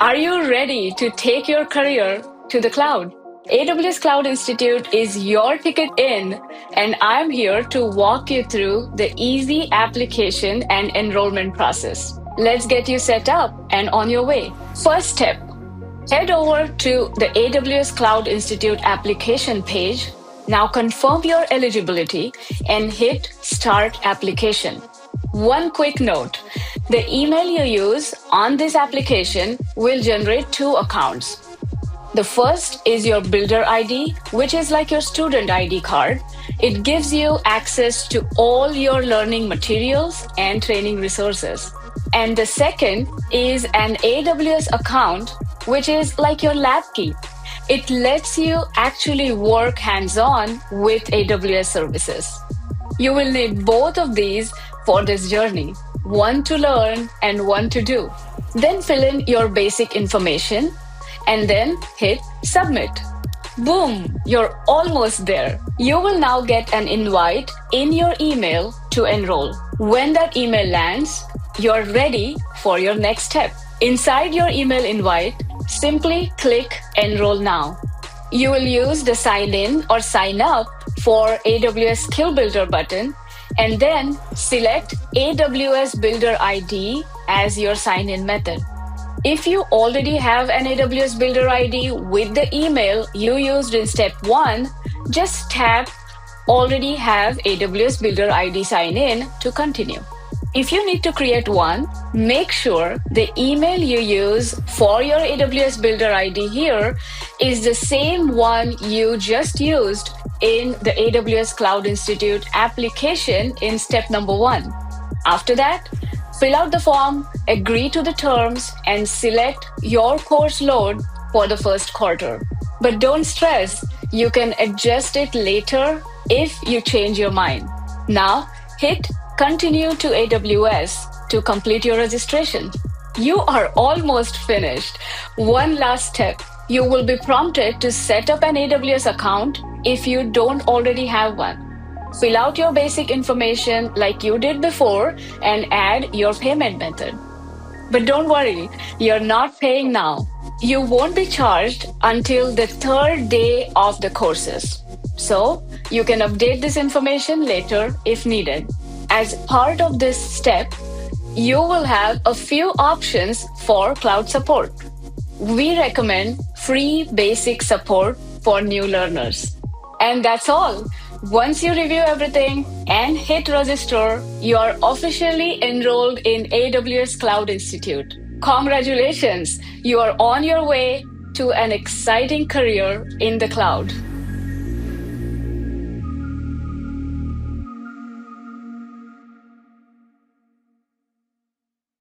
Are you ready to take your career to the cloud? AWS Cloud Institute is your ticket in, and I'm here to walk you through the easy application and enrollment process. Let's get you set up and on your way. First step, head over to the AWS Cloud Institute application page. Now confirm your eligibility and hit Start Application. One quick note, the email you use on this application will generate two accounts. The first is your Builder ID, which is like your student ID card. It gives you access to all your learning materials and training resources. And the second is an AWS account, which is like your lab key. It lets you actually work hands-on with AWS services. You will need both of these for this journey, one to learn and one to do. Then fill in your basic information and then hit submit. Boom, you're almost there. You will now get an invite in your email to enroll. When that email lands, you're ready for your next step. Inside your email invite, simply click Enroll Now. You will use the Sign In or Sign Up for AWS Skill Builder button and then select AWS Builder ID as your sign-in method. If you already have an AWS Builder ID with the email you used in step 1, just tap Already Have AWS Builder ID Sign In to continue. If you need to create one, make sure the email you use for your AWS Builder ID here is the same one you just used in the AWS Cloud Institute application in step number 1. After that, fill out the form, agree to the terms, and select your course load for the first quarter. But don't stress, you can adjust it later if you change your mind. Now, hit Continue to AWS to complete your registration. You are almost finished. One last step. You will be prompted to set up an AWS account if you don't already have one. Fill out your basic information like you did before and add your payment method. But don't worry, you're not paying now. You won't be charged until the 3rd day of the courses. So you can update this information later if needed. As part of this step, you will have a few options for cloud support. We recommend free basic support for new learners. And that's all. Once you review everything and hit register, you are officially enrolled in AWS Cloud Institute. Congratulations, you are on your way to an exciting career in the cloud.